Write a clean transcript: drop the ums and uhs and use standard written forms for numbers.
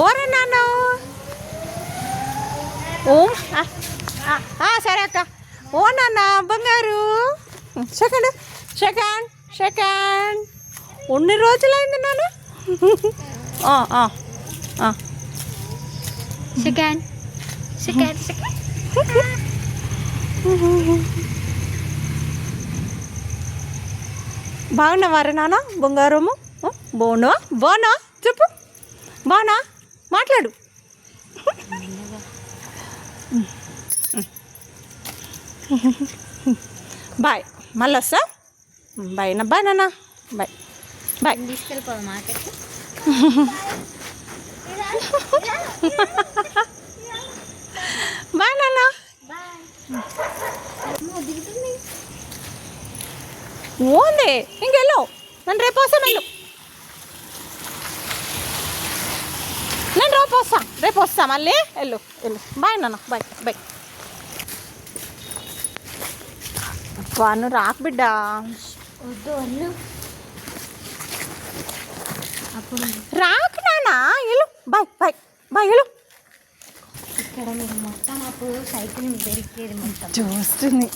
ఓరే నాన్న ఓ సరే అక్క. ఓ నాన్న బంగారు. Second second second. ఎన్ని రోజులైంది నాన్న? Second second second. బాగున్నావారా నాన్న బంగారము? బాగున్నావా? బాగున్నా చెప్పు. బాగున్నా మాట్లాడు. బాయ్ మళ్ళీ వస్తా. బాయ్ నా బాయ్ నాన్న. Bye bye. తీసుకెళ్ళిపోదా మార్కెట్? బాయ్ నాన్న. ఓంది ఇంకెళ్ళు. నేను రేపు వస్తాను వెళ్ళు. నేను రేపు వస్తా మళ్ళీ వెళ్ళు వెళ్ళు. బాయ్ నాన్న. Bye bye. వాను రాకు బిడ్డ. వద్దు అన్ను అప్పుడు రాకు నాన్న వెళ్ళు. బాయ్ బాయ్ బాయ్ వెళ్ళు. ఇక్కడ మీరు మొత్తం అప్పుడు సైకిల్ దొరికేది మొత్తం చూస్తుంది.